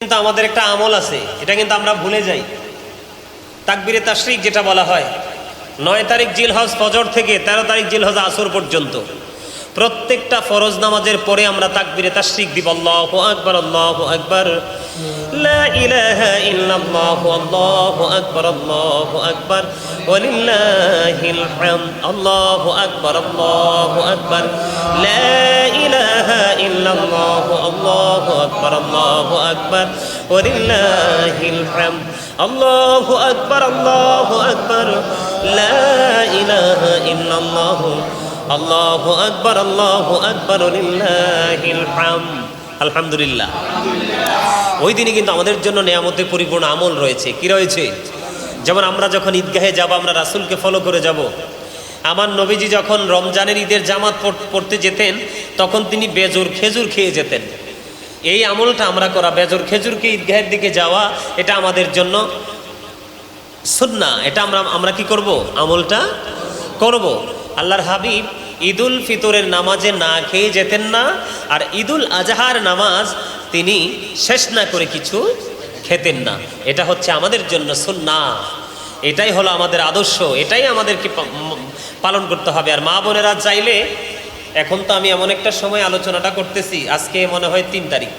কিন্তু আমাদের একটা আমল আছে, এটা কিন্তু আমরা ভুলে যাই। তাকবীরে তাশরিক যেটা বলা হয়, 9 তারিখ জিলহজ ফজর থেকে 13 তারিখ জিলহজ আসর পর্যন্ত প্রত্যেকটা ফরজ নামাজের পরে আমরা তাকবীরে তাশরিক দিব। আল্লাহু আকবার, আল্লাহু আকবার, লা ইলাহা ইল্লাল্লাহু, আল্লাহু আকবার, আল্লাহু আকবার, ওয়ালিল্লাহিল হামদ, আল্লাহু আকবার, আল্লাহু আকবার, লা ইলাহা ইল্লাল্লাহু, আল্লাহু আকবার, আল্লাহু আকবার, ওয়ালিল্লাহিল হামদ, আল্লাহু আকবার, আল্লাহু আকবার, লা ইলাহা ইল্লাল্লাহু, আল্লাহু আকবার, আল্লাহু আকবার, লিল্লাহিল হামদ। আলহামদুলিল্লাহ। ওই দিনে কিন্তু আমাদের জন্য নিয়ামতে পরিপূর্ণ আমল রয়েছে। কি রয়েছে? যেমন আমরা যখন ঈদগাহে যাব, আমরা রাসূলকে ফলো করে যাব। আমার নবীজি যখন রমজানের ঈদের জামাত পড়তে যেতেন, তখন তিনি বেজোর খেজুর খেয়ে যেতেন। এই আমলটা আমরা করা, বেজোর খেজুরকে ঈদগাহের দিকে যাওয়া, এটা আমাদের জন্য সুন্নাহ। এটা আমরা কি করব? আমলটা করব। আল্লাহর হাবিব ঈদুল ফিতরের নামাজে না খেয়ে যেতেন না, আর ঈদুল আজহার নামাজ তিনি শেষ না করে কিছু খেতেন না। এটা হচ্ছে আমাদের জন্য সুন্নাহ, এটাই হলো আমাদের আদর্শ, এটাই আমাদেরকে পালন করতে হবে। আর মা বোনেরা চাইলে, এখন তো আমি এমন একটা সময় আলোচনাটা করতেছি, আজকে মনে হয় 3 তারিখ,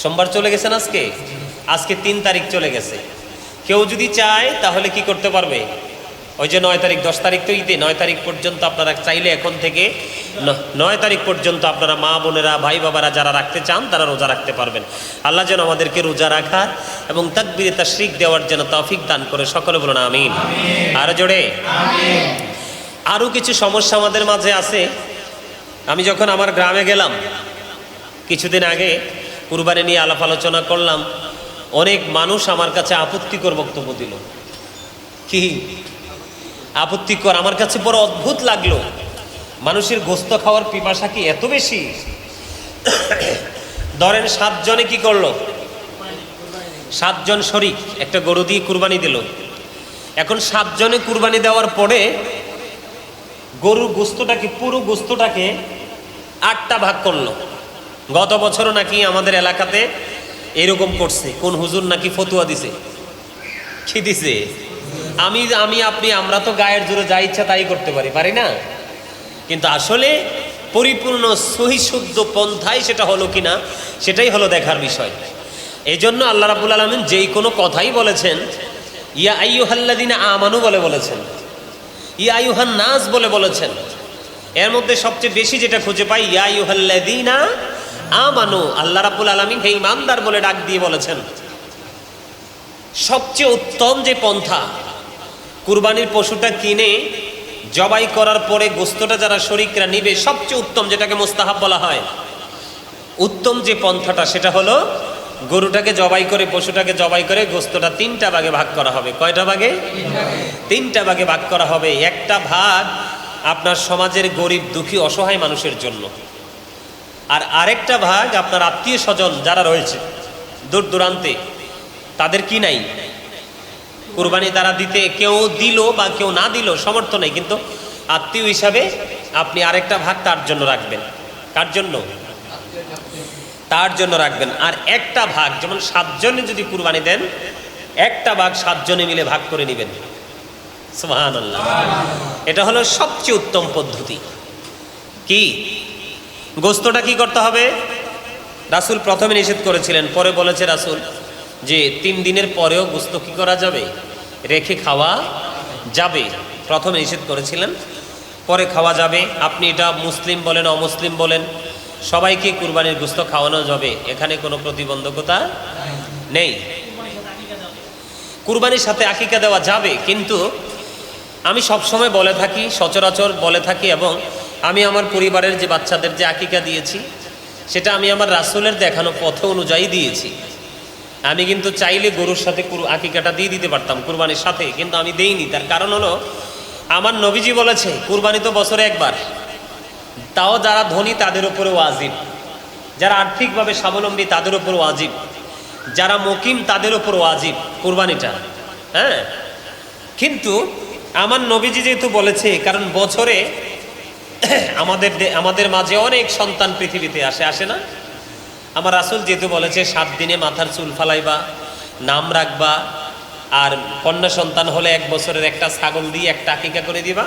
সোমবার চলে গেছেন, আজকে 3 তারিখ চলে গেছে। কেউ যদি চায় তাহলে কি করতে পারবে? ওই যে 9 তারিখ, 10 তারিখ তো ঈদে, 9 তারিখ পর্যন্ত আপনারা চাইলে এখন থেকে 9 তারিখ পর্যন্ত আপনারা মা বোনেরা, ভাই বাবারা যারা রাখতে চান তারা রোজা রাখতে পারবেন। আল্লাহ যেন আমাদেরকে রোজা রাখার এবং তাকবীরে তাশরিক দেওয়ার জন্য তৌফিক দান করে। সকলে বলুন আমিন। আর জোরে আমিন। আরও কিছু সমস্যা আমাদের মাঝে আছে। আমি যখন আমার গ্রামে গেলাম কিছুদিন আগে, কুরবানি নিয়ে আলাপ আলোচনা করলাম, অনেক মানুষ আমার কাছে আপত্তিকর বক্তব্য দিল। কি আপত্তিকর? আমার কাছে বড় অদ্ভুত লাগলো। মানুষের গোস্ত খাওয়ার পিপাসা কি এত বেশি? ধরেন 7 জনে কি করলো? 7 জন শরিক একটা গরু দিয়ে কুরবানি দিল। এখন 7 জনে কুরবানি দেওয়ার পরে গরুর গোস্তটাকে, পুরো গোস্তটাকে 8টা ভাগ করলো। গত বছরও নাকি আমাদের এলাকাতে এরকম করছে। কোন হুজুর নাকি ফতুয়া দিছে। কি দিছে? আপনি আমরা তো গায়ের জোরে যা ইচ্ছা তাই করতে পারি না? কিন্তু আসলে পরিপূর্ণ সহিশুদ্ধ পন্থায় সেটা হলো কিনা, সেটাই হলো দেখার বিষয়। এই জন্য আল্লাহ রাব্বুল আলামিন যেই কোনো কথাই বলেছেন, ইয়া আইয়ুহাল্লাযীনা আমানু বলেছেন, ইয়া আইয়ুহান নাস বলেছেন। এর মধ্যে সবচেয়ে বেশি যেটা খুঁজে পাই, ইয়া আইয়ুহাল্লাযীনা আমানু, আল্লাহ রাব্বুল আলামিন হে ঈমানদার বলে ডাক দিয়ে বলেছেন। সবচেয়ে উত্তম যে পন্থা, কুরবানির পশুটা কিনে জবাই করার পরে গোস্তটা যারা শরীকরা নিবে, সবচেয়ে উত্তম, যেটাকে মুস্তাহাব বলা হয়, উত্তম যে পন্থাটা সেটা হলো গরুটাকে জবাই করে, পশুটাকে জবাই করে গোস্তটা 3টা ভাগে ভাগ করা হবে। কয়টা ভাগে? 3টা ভাগে ভাগ করা হবে। একটা ভাগ আপনার সমাজের গরিব দুঃখী অসহায় মানুষের জন্য, আর আরেকটা ভাগ আপনার আত্মীয় স্বজন যারা রয়েছে দূর দূরান্তে, তাদের কি নাই কুরবানি তারা দিতে, কেউ দিল বা কেউ না দিল সমর্থ নেই, কিন্তু আত্মীয় হিসাবে আপনি আরেকটা ভাগ তার জন্য রাখবেন। কার জন্য? তার জন্য রাখবেন। আর একটা ভাগ, যেমন 7 জনে যদি কুরবানি দেন, একটা ভাগ 7 জনে মিলে ভাগ করে নেবেন। সুবহানাল্লাহ। এটা হলো সবচেয়ে উত্তম পদ্ধতি। কি? গোস্তটা কি করতে হবে? রাসূল প্রথমে নিষেধ করেছিলেন, পরে বলেছে রাসূল যে 3 দিনের পরেও গোস্ত কি করা যাবে? রেখে খাওয়া যাবে। প্রথমে নিষেধ করেছিলেন, পরে খাওয়া যাবে। আপনি এটা মুসলিম বলেন, অমুসলিম বলেন, সবাইকে কুরবানির গোস্ত খাওয়ানো যাবে, এখানে কোনো প্রতিবন্ধকতা নেই। কুরবানির সাথে আকিকা দেওয়া যাবে, কিন্তু আমি সবসময় বলে থাকি, সচরাচর বলে থাকি, এবং আমি আমার পরিবারের যে বাচ্চাদের যে আকিকা দিয়েছি, সেটা আমি আমার রাসূলের দেখানো পথ অনুযায়ী দিয়েছি। আমি কিন্তু চাইলে গরুর সাথে আকিকাটা দিয়ে দিতে পারতাম কুরবানির সাথে, কিন্তু আমি দেইনি। তার কারণ হলো, আমার নবীজি বলেছে কুরবানি তো বছরে একবার, তাও যারা ধনী তাদের উপরে ওয়াজিব, যারা আর্থিকভাবে স্বাবলম্বী তাদের উপর ওয়াজিব, যারা মুকিম তাদের উপর ওয়াজিব কুরবানিটা। হ্যাঁ, কিন্তু আমার নবীজি যেহেতু বলেছে, কারণ বছরে আমাদের মাঝে অনেক সন্তান পৃথিবীতে আসে না? আমার রাসূল যেহেতু বলেছে 7 দিনে মাথার চুল ফালাইবা, নাম রাখবা, আর কন্যা সন্তান হলে 1 বছরের একটা ছাগল দিয়ে একটা আকিকা করে দিবা,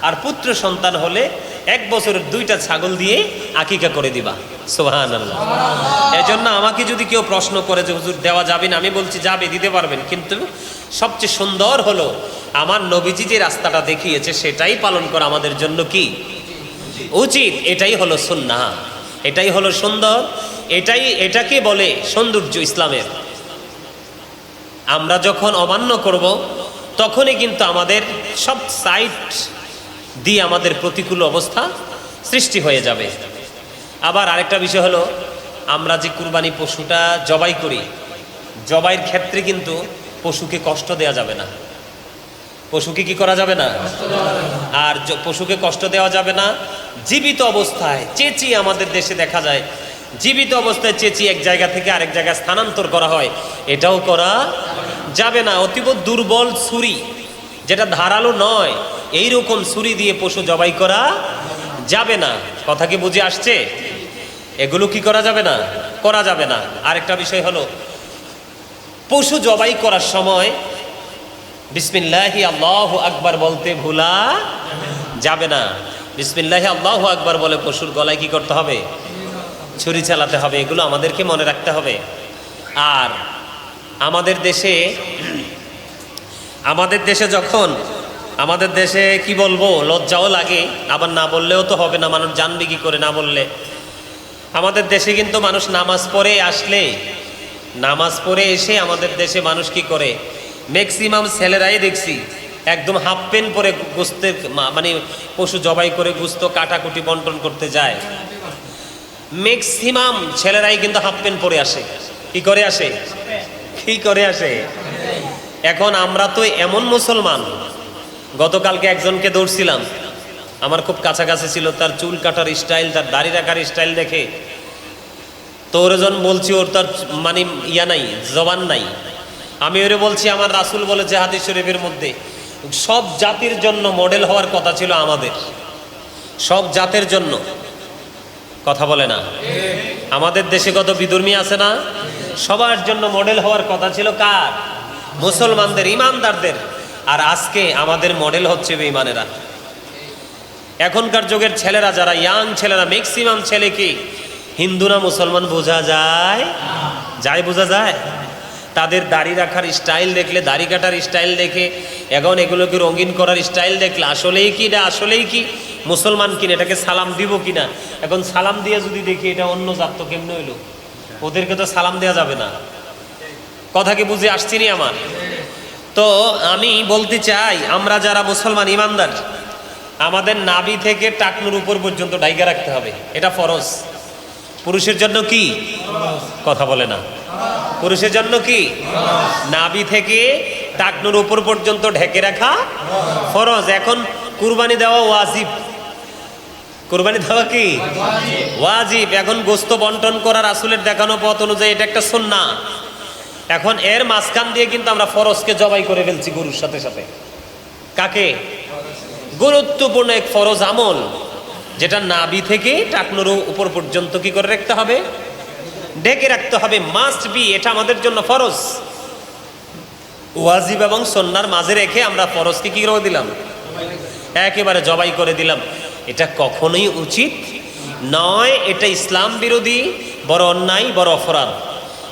আর পুত্র সন্তান হলে 1 বছরের 2টা ছাগল দিয়ে আকিকা করে দিবা। সুবহানাল্লাহ। এজন্য আমাকে যদি কেউ প্রশ্ন করে যে হুজুর দেওয়া যাবে না, আমি বলছি যাবে, দিতে পারবেন, কিন্তু সবচেয়ে সুন্দর হলো আমার নবীজি যে রাস্তাটা দেখিয়েছে সেটাই পালন করা আমাদের জন্য কি উচিত। এটাই হলো সুন্নাহ, এটাই হলো সুন্দর, এটাকে বলে সৌন্দর্য ইসলামের। আমরা যখন অমান্য করব তখনই কিন্তু আমাদের সব সাইড দিয়ে আমাদের প্রতিকূল অবস্থা সৃষ্টি হয়ে যাবে। আবার আরেকটা বিষয় হলো, আমরা যে কুরবানি পশুটা জবাই করি, জবাইয়ের ক্ষেত্রে কিন্তু পশুকে কষ্ট দেওয়া যাবে না। পশুকে কি করা যাবে না? আর পশুকে কষ্ট দেওয়া যাবে না। জীবিত অবস্থায় চেঁচিয়ে, আমাদের দেশে দেখা যায় জীবিত অবস্থায় চেঁচিয়ে এক জায়গা থেকে আরেক জায়গায় স্থানান্তর করা হয়, এটাও করা যাবে না। অতীব দুর্বল ছুরি, যেটা ধারালো নয়, এইরকম ছুরি দিয়ে পশু জবাই করা যাবে না। কথা কি বুঝে আসছে? এগুলো কি করা যাবে না? করা যাবে না। আরেকটা বিষয় হলো, পশু জবাই করার সময় বিসমিল্লাহি আল্লাহু আকবার বলতে ভুলা যাবে না। বিসমিল্লাহি আল্লাহু আকবার বলে পশুর গলায় কি করতে হবে? ছুরি চালাতে হবে। এগুলো আমাদেরকে মনে রাখতে হবে। আর আমাদের দেশে যখন আমাদের দেশে কি বলবো, লজ্জাও লাগে, আবার না বললেও তো হবে না, মানুষ জানবে কি করে না বললে। আমাদের দেশে কিন্তু মানুষ নামাজ পড়ে আসলে, নামাজ পড়ে এসে আমাদের দেশে মানুষ কি করে, ম্যাক্সিমাম ছেলেরাই দেখছি একদম হাফ প্যান্ট পরে গোস্তের মানে পশু জবাই করে গোস্ত কাটাকুটি বন্টন করতে যায়। ম্যাক্সিমাম ছেলেরাই কিন্তু হাফ প্যান্ট পরে আসে। কি করে আসে? কি করে আসে? এখন আমরা তো এমন মুসলমান, গতকালকে একজনকে দৌড়ছিলাম, আমার খুব কাছাকাছি ছিল, তার চুল কাটার স্টাইল, তার দাড়ি রাখার স্টাইল দেখে তো ওরজন বলছি ওর তার মানে ইয়া নাই, জবান নাই। আমি ওরে বলছি আমার রাসূল বলেছে হাদিস শরীফের মধ্যে সব জাতির জন্য মডেল হওয়ার কথা ছিল আমাদের, সব জাতের জন্য। কথা বলে না? আমাদের দেশে কত বিধর্মী আছে না? সবার জন্য মডেল হওয়ার কথা ছিল কার? মুসলমানদের, ইমানদারদের। আর আজকে আমাদের মডেল হচ্ছে বেঈমানেরা। এখনকার যুগের ছেলেরা, যারা ইয়াং ছেলেরা, ম্যাক্সিমাম ছেলে কি হিন্দু না মুসলমান বোঝা যায়? বোঝা যায়? তাদের দাড়ি রাখার স্টাইল দেখলে, দাড়ি কাটার স্টাইল দেখে, এখন এগুলোকে রঙিন করার স্টাইল দেখলে আসলেই কি এটা আসলেই কি মুসলমান কিনা, এটাকে সালাম দিব কিনা। এখন সালাম দিয়ে যদি দেখি এটা অন্য জাত, তো কেমনে হইলো? ওদেরকে তো সালাম দেওয়া যাবে না। কথা কি বুঝে আসছি নি আমার? তো আমি বলতে চাই, আমরা যারা মুসলমান ইমানদার, আমাদের নাভি থেকে টাকনুর উপর পর্যন্ত ঢাইকা রাখতে হবে, এটা ফরজ। পুরুষের জন্য কি? কথা বলে না। পুরুষের জন্য কি? নাভি থেকে টাকনুর উপর পর্যন্ত ঢেকে রাখা ফরজ। এখন কুরবানি দেওয়া ওয়াজিব। কুরবানি দেওয়া কি ওয়াজিব। এখন গোস্ত বন্টন করা রাসূলের দেখানো পথ অনুযায়ী এটা একটা সুন্নাহ। এখন এর মাঝখান দিয়ে কিন্তু আমরা ফরজকে জবাই করে ফেলছি গরুর সাথে সাথে। কাকে? গুরুত্বপূর্ণ এক ফরজ আমল, যেটা নাভি থেকে টাকনুর উপর পর্যন্ত কি করে রাখতে হবে? ঢেকে রাখতে হবে, মাস্ট বি। এটা আমাদের জন্য ফরজ। ওয়াজিব এবং সুন্নাহর মাঝে রেখে আমরা ফরজকে কি করে দিলাম? একেবারে জবাই করে দিলাম। এটা কখনোই উচিত নয়। এটা ইসলাম বিরোধী, বড় অন্যায়, বড় অপরাধ।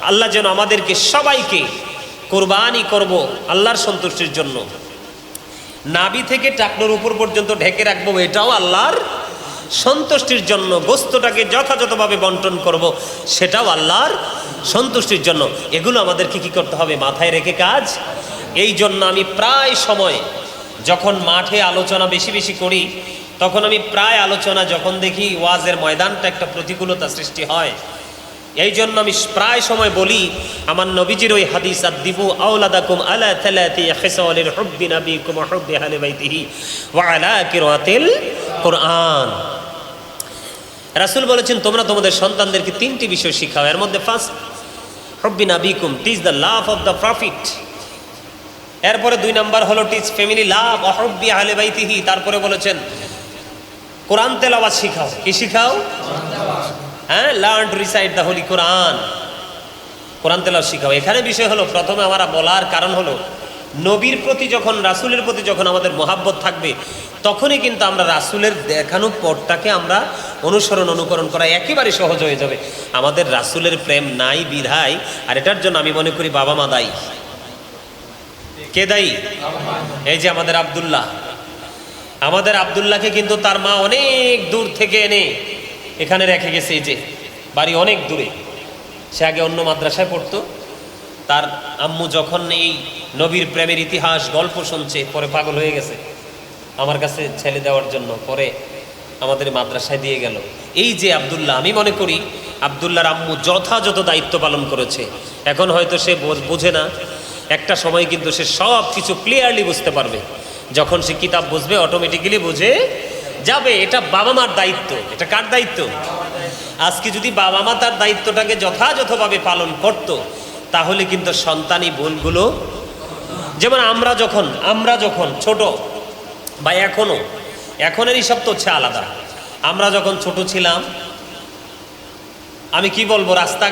আল্লাহ যেন আমাদেরকে সবাইকে কুরবানি করব আল্লাহর সন্তুষ্টির জন্য, নাভি থেকে টাকনুর উপর পর্যন্ত ঢেকে রাখবো, এটাও আল্লাহর সন্তুষ্টির জন্য। গোস্তটাকে যথাযথভাবে বন্টন করব, সেটাও আল্লাহর সন্তুষ্টির জন্য। এগুলো আমাদেরকে কি করতে হবে? মাথায় রেখে কাজ। এই জন্য আমি প্রায় সময় যখন মাঠে আলোচনা বেশি বেশি করি, তখন আমি প্রায় আলোচনা যখন দেখি ওয়াজের ময়দানটা একটা প্রতিকূলতা সৃষ্টি হয়, এই জন্য আমি প্রায় সময় বলি আমার নবীজির ওই হাদিস, আদিবু আওলাদাকুম আলা থালাতি খিসালিল হুব্বি নাবিকুম ওয়া হুব্বি আহলি বাইতিহি ওয়া আলা কিরাতিল কুরআন। রাসূল বলেছেন তোমরা তোমাদের সন্তানদেরকে 3টি বিষয় শিখাও। এর মধ্যে ফার্স্ট হুব্বি নাবিকুম, teach the love of the prophet. এরপরে 2 নাম্বার হলো টিচ ফ্যামিলি লাভ ওয়া হুব্বি আহলি বাইতিহি। তারপরে বলেছেন কোরআন তেলাওয়াত শিখাও। কি শিখাও? হ্যাঁ, learn to recite the holy Quran, Quran তেলাওয়াত শিখাও। এখানে বিষয় হলো, প্রথমে আমরা বলার কারণ হলো নবীর প্রতি যখন, রাসূলের প্রতি যখন আমাদের মহাব্বত থাকবে, তখনই কিন্তু আমরা রাসূলের দেখানো পথটাকে আমরা অনুকরণ করা একেবারে সহজ হয়ে যাবে। আমাদের রাসূলের প্রেম নাই বিধায়, আর এটার জন্য আমি মনে করি বাবা মা দায়ী। কে দায়ী? এই যে আমাদের আব্দুল্লাহকে কিন্তু তার মা অনেক দূর থেকে এনে এখানে রেখে গেছে। এই যে বাড়ি অনেক দূরে, সে আগে অন্য মাদ্রাসায় পড়তো। তার আম্মু যখন এই নবীর প্রেমের ইতিহাস গল্প শুনছে, পরে পাগল হয়ে গেছে আমার কাছে ছেলে দেওয়ার জন্য, পরে আমাদের মাদ্রাসায় দিয়ে গেল। এই যে আব্দুল্লাহ, আমি মনে করি আব্দুল্লাহর আম্মু যথাযথ দায়িত্ব পালন করেছে। এখন হয়তো সে বোঝে না, একটা সময় কিন্তু সে সব কিছু ক্লিয়ারলি বুঝতে পারবে। যখন সে কিতাব বুঝবে, অটোমেটিক্যালি বুঝে যাবে। এটা বাবা মার দায়িত্ব। এটা কার দায়িত্ব? আজকে যদি বাবা মা তার দায়িত্বটাকে যথাযথভাবে পালন করত, তাহলে কিন্তু সন্তানি ভুলগুলো, যেমন আমরা যখন ছোট, বা এখনের হিসাব তো হচ্ছে আলাদা। আমরা যখন ছোট ছিলাম, আমি কি বলবো, রাস্তা